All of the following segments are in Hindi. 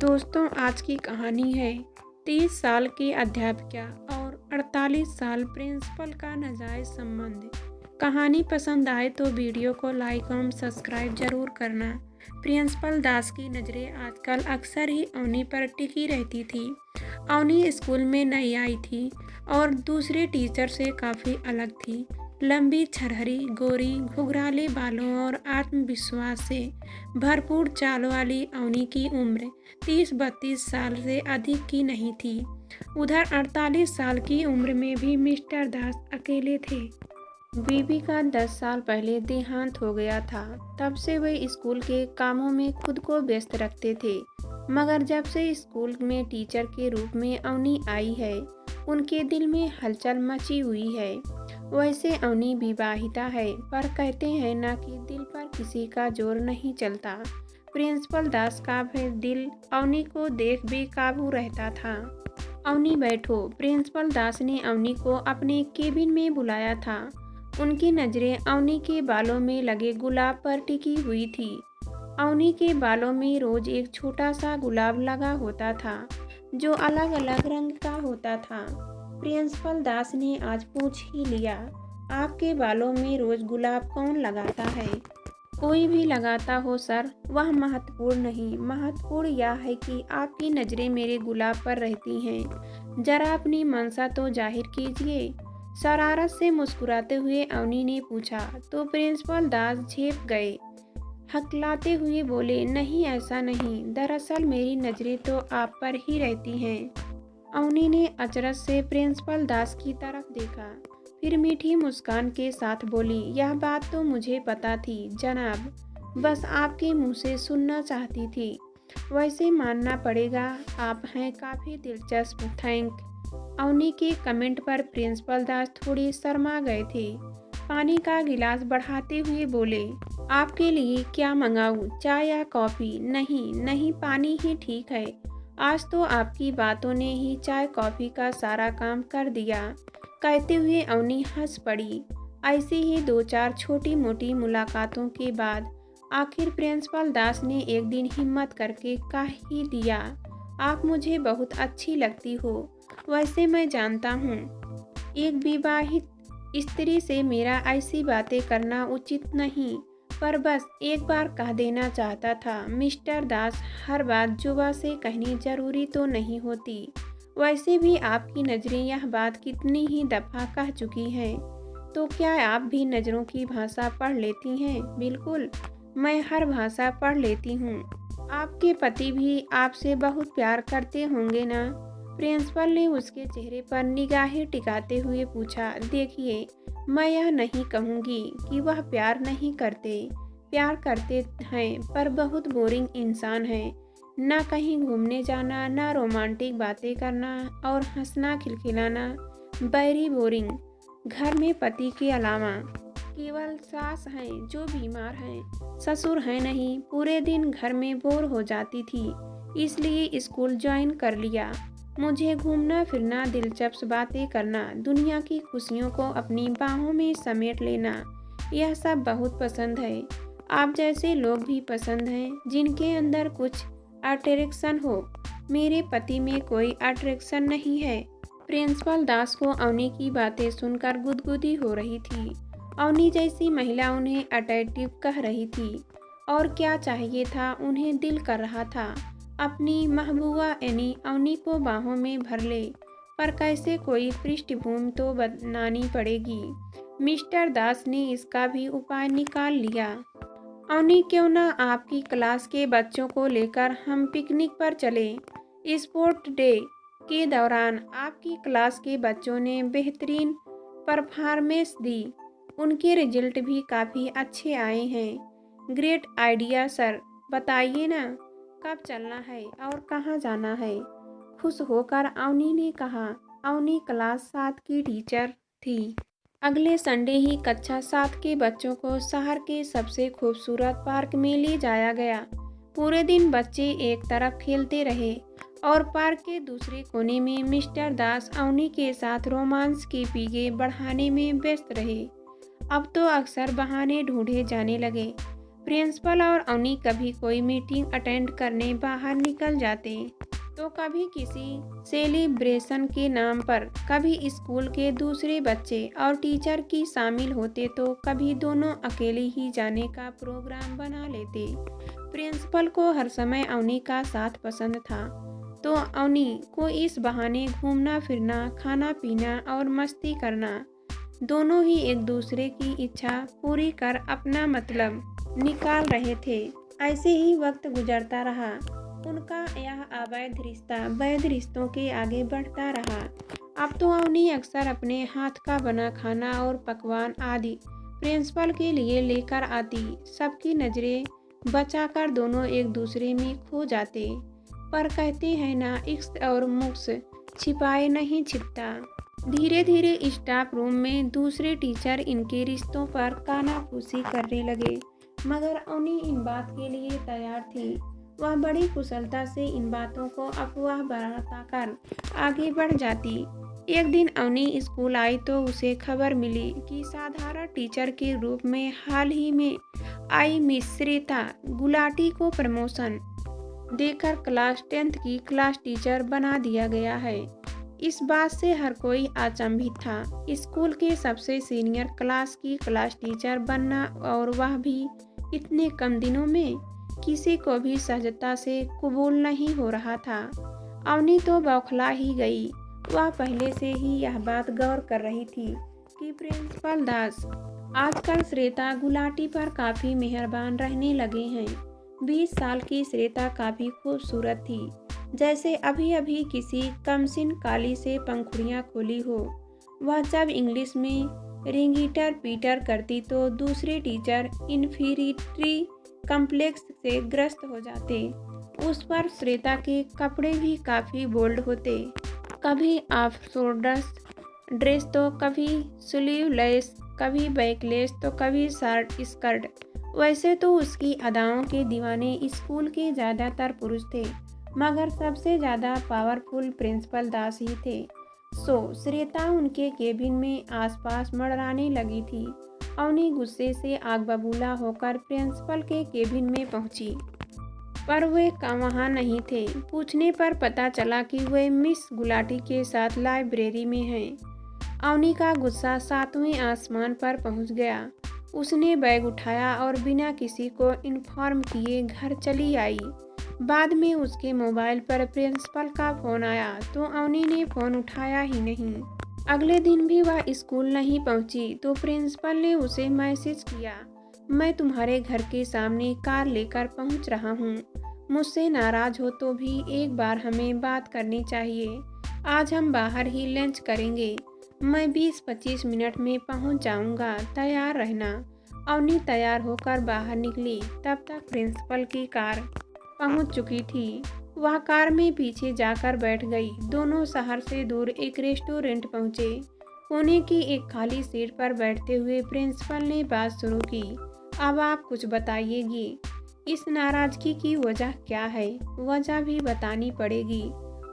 दोस्तों, आज की कहानी है 30 साल की अध्यापिका और 48 साल प्रिंसिपल का नाजायज संबंध। कहानी पसंद आए तो वीडियो को लाइक और सब्सक्राइब जरूर करना। प्रिंसिपल दास की नज़रें आजकल अक्सर ही अवनी पर टिकी रहती थी। अवनी स्कूल में नई आई थी और दूसरे टीचर से काफ़ी अलग थी। लंबी छरहरी, गोरी, घुघराले बालों और आत्मविश्वास से भरपूर चाल वाली अवनी की उम्र 30-32 साल से अधिक की नहीं थी। उधर 48 साल की उम्र में भी मिस्टर दास अकेले थे। बीबी का 10 साल पहले देहांत हो गया था। तब से वे स्कूल के कामों में खुद को व्यस्त रखते थे। मगर जब से स्कूल में टीचर के रूप में अवनी आई है, उनके दिल में हलचल मची हुई है। वैसे अवनी विवाहिता है, पर कहते हैं ना कि दिल पर किसी का जोर नहीं चलता। प्रिंसिपल दास का भी दिल अवनी को देख बेकाबू रहता था। अवनी बैठो। प्रिंसिपल दास ने अवनी को अपने केबिन में बुलाया था। उनकी नज़रें अवनी के बालों में लगे गुलाब पर टिकी हुई थी। अवनी के बालों में रोज एक छोटा सा गुलाब लगा होता था, जो अलग अलग रंग का होता था। प्रिंसिपल दास ने आज पूछ ही लिया, आपके बालों में रोज गुलाब कौन लगाता है? कोई भी लगाता हो सर, वह महत्वपूर्ण नहीं। महत्वपूर्ण यह है कि आपकी नज़रें मेरे गुलाब पर रहती हैं। जरा अपनी मंशा तो जाहिर कीजिए। शरारत से मुस्कुराते हुए अवनी ने पूछा तो प्रिंसिपल दास झेप गए। हकलाते हुए बोले, नहीं ऐसा नहीं, दरअसल मेरी नज़रें तो आप पर ही रहती हैं। अवनी ने अचरज से प्रिंसिपल दास की तरफ देखा, फिर मीठी मुस्कान के साथ बोली, यह बात तो मुझे पता थी जनाब, बस आपके मुंह से सुनना चाहती थी। वैसे मानना पड़ेगा, आप हैं काफ़ी दिलचस्प। थैंक। अवनी के कमेंट पर प्रिंसिपल दास थोड़ी शर्मा गए थे। पानी का गिलास बढ़ाते हुए बोले, आपके लिए क्या मंगाऊं, चाय या कॉफ़ी? नहीं नहीं, पानी ही ठीक है। आज तो आपकी बातों ने ही चाय कॉफ़ी का सारा काम कर दिया। कहते हुए अवनी हंस पड़ी। ऐसी ही 2-4 छोटी मोटी मुलाकातों के बाद आखिर प्रिंसिपल दास ने एक दिन हिम्मत करके कह ही दिया, आप मुझे बहुत अच्छी लगती हो। वैसे मैं जानता हूँ एक विवाहित स्त्री से मेरा ऐसी बातें करना उचित नहीं, पर बस एक बार कह देना चाहता था। मिस्टर दास, हर बात जुबान से कहनी जरूरी तो नहीं होती। वैसे भी आपकी नज़रें यह बात कितनी ही दफ़ा कह चुकी हैं। तो क्या आप भी नज़रों की भाषा पढ़ लेती हैं? बिल्कुल, मैं हर भाषा पढ़ लेती हूँ। आपके पति भी आपसे बहुत प्यार करते होंगे ना? प्रिंसिपल ने उसके चेहरे पर निगाहें टिकाते हुए पूछा, देखिए, मैं यह नहीं कहूँगी कि वह प्यार नहीं करते। प्यार करते हैं, पर बहुत बोरिंग इंसान है। ना कहीं घूमने जाना, ना रोमांटिक बातें करना और हंसना खिलखिलाना। Very boring. घर में पति के अलावा केवल सास हैं जो बीमार हैं, ससुर हैं नहीं। पूरे दिन घर में बोर हो जाती थी, इसलिए स्कूल ज्वाइन कर लिया। मुझे घूमना फिरना, दिलचस्प बातें करना, दुनिया की खुशियों को अपनी बाहों में समेट लेना, यह सब बहुत पसंद है। आप जैसे लोग भी पसंद हैं, जिनके अंदर कुछ अट्रैक्शन हो। मेरे पति में कोई अट्रैक्शन नहीं है। प्रिंसिपल दास को अवनी की बातें सुनकर गुदगुदी हो रही थी। अवनी जैसी महिला उन्हें अट्रैक्टिव कह रही थी, और क्या चाहिए था, उन्हें दिल कर रहा था अपनी महबूबा यानी अवनी को बाहों में भर ले। पर कैसे, कोई पृष्ठभूमि तो बनानी पड़ेगी। मिस्टर दास ने इसका भी उपाय निकाल लिया। अवनी, क्यों ना आपकी क्लास के बच्चों को लेकर हम पिकनिक पर चलें? स्पोर्ट डे के दौरान आपकी क्लास के बच्चों ने बेहतरीन परफॉर्मेंस दी। उनके रिजल्ट भी काफ़ी अच्छे आए हैं। ग्रेट आइडिया सर, बताइए ना कब चलना है और कहाँ जाना है? खुश होकर अवनी ने कहा। अवनी क्लास 7 की टीचर थी। अगले संडे ही कक्षा 7 के बच्चों को शहर के सबसे खूबसूरत पार्क में ले जाया गया। पूरे दिन बच्चे एक तरफ खेलते रहे और पार्क के दूसरे कोने में मिस्टर दास अवनी के साथ रोमांस की पीगे बढ़ाने में व्यस्त रहे। अब तो अक्सर बहाने ढूंढे जाने लगे। प्रिंसिपल और अवनी कभी कोई मीटिंग अटेंड करने बाहर निकल जाते, तो कभी किसी सेलिब्रेशन के नाम पर, कभी स्कूल के दूसरे बच्चे और टीचर की शामिल होते, तो कभी दोनों अकेले ही जाने का प्रोग्राम बना लेते। प्रिंसिपल को हर समय अवनी का साथ पसंद था, तो अवनी को इस बहाने घूमना फिरना, खाना पीना और मस्ती करना, दोनों ही एक दूसरे की इच्छा पूरी कर अपना मतलब निकाल रहे थे। ऐसे ही वक्त गुजरता रहा। उनका यह अवैध रिश्ता वैध रिश्तों के आगे बढ़ता रहा। अब तो अवनी अक्सर अपने हाथ का बना खाना और पकवान आदि प्रिंसिपल के लिए लेकर आती। सबकी नज़रें बचाकर दोनों एक दूसरे में खो जाते। पर कहते हैं ना, इश्क और मुक्स छिपाए नहीं छिपता। धीरे धीरे स्टाफ रूम में दूसरे टीचर इनके रिश्तों पर कानाफूसी करने लगे, मगर अवनी इन बात के लिए तैयार थी। वह बड़ी कुशलता से इन बातों को अफवाह बताकर आगे बढ़ जाती। एक दिन अवनी स्कूल आई तो उसे खबर मिली कि साधारण टीचर के रूप में हाल ही में आई मिस श्वेता गुलाटी को प्रमोशन देकर क्लास 10th की क्लास टीचर बना दिया गया है। इस बात से हर कोई अचंभित था। स्कूल के सबसे सीनियर क्लास की क्लास टीचर बनना, और वह भी इतने कम दिनों में, किसी को भी सहजता से कबूल नहीं हो रहा था। अवनी तो बौखला ही गई। वह पहले से ही यह बात गौर कर रही थी कि प्रिंसिपल दास आजकल श्वेता गुलाटी पर काफ़ी मेहरबान रहने लगे हैं। 20 साल की श्वेता काफ़ी खूबसूरत थी, जैसे अभी अभी किसी कमसिन काली से पंखुड़ियाँ खोली हो। वह जब इंग्लिश में रिंगीटर पीटर करती तो दूसरे टीचर इन्फीरियरिटी कम्प्लेक्स से ग्रस्त हो जाते। उस पर श्वेता के कपड़े भी काफ़ी बोल्ड होते, कभी ऑफ शोल्डर्स ड्रेस तो कभी स्लीवलेस, कभी बैकलेस तो कभी शॉर्ट स्कर्ट। वैसे तो उसकी अदाओं के दीवाने स्कूल के ज़्यादातर पुरुष थे, मगर सबसे ज़्यादा पावरफुल प्रिंसिपल दास ही थे। श्वेता उनके केबिन में आसपास मंडराने लगी थी। अवनी गुस्से से आग बबूला होकर प्रिंसिपल के केबिन में पहुंची, पर वे वहाँ नहीं थे। पूछने पर पता चला कि वे मिस गुलाटी के साथ लाइब्रेरी में हैं। अवनी का गुस्सा 7वें आसमान पर पहुंच गया। उसने बैग उठाया और बिना किसी को इन्फॉर्म किए घर चली आई। बाद में उसके मोबाइल पर प्रिंसिपल का फ़ोन आया तो अवनी ने फ़ोन उठाया ही नहीं। अगले दिन भी वह स्कूल नहीं पहुंची तो प्रिंसिपल ने उसे मैसेज किया, मैं तुम्हारे घर के सामने कार लेकर पहुंच रहा हूं। मुझसे नाराज़ हो तो भी एक बार हमें बात करनी चाहिए। आज हम बाहर ही लंच करेंगे। मैं 20-25 मिनट में पहुंच जाऊंगा, तैयार रहना। अवनी तैयार होकर बाहर निकली। तब तक प्रिंसिपल की कार पहुंच चुकी थी। वह कार में पीछे जाकर बैठ गई। दोनों शहर से दूर एक रेस्टोरेंट पहुंचे। कोने की एक खाली सीट पर बैठते हुए प्रिंसिपल ने बात शुरू की, अब आप कुछ बताइएगी, इस नाराज़गी की वजह क्या है? वजह भी बतानी पड़ेगी,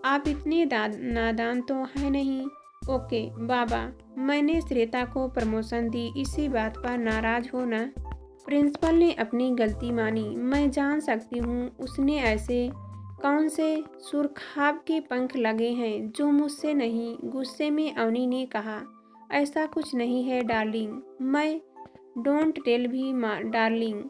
आप इतने नादान तो है नहीं। ओके बाबा, मैंने श्वेता को प्रमोशन दी, इसी बात पर नाराज़ हो ना? प्रिंसिपल ने अपनी गलती मानी। मैं जान सकती हूँ उसने ऐसे कौन से सुरखाब के पंख लगे हैं जो मुझसे नहीं। गुस्से में अवनी ने कहा, ऐसा कुछ नहीं है डार्लिंग। मैं डोंट टेल भी डार्लिंग,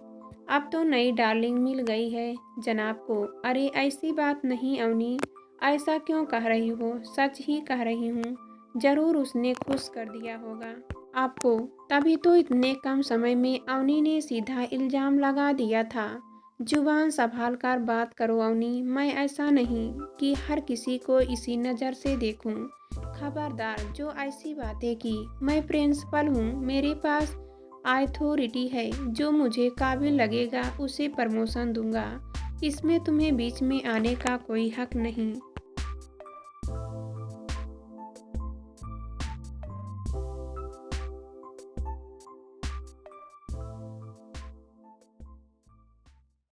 अब तो नई डार्लिंग मिल गई है जनाब को। अरे ऐसी बात नहीं अवनी, ऐसा क्यों कह रही हो? सच ही कह रही हूँ। जरूर उसने खुश कर दिया होगा आपको, तभी तो इतने कम समय में अवनी ने सीधा इल्ज़ाम लगा दिया था। जुबान संभाल कर बात करो अवनी, मैं ऐसा नहीं कि हर किसी को इसी नज़र से देखूं। खबरदार जो ऐसी बातें की। मैं प्रिंसिपल हूँ, मेरे पास अथॉरिटी है, जो मुझे काबिल लगेगा उसे प्रमोशन दूंगा। इसमें तुम्हें बीच में आने का कोई हक नहीं।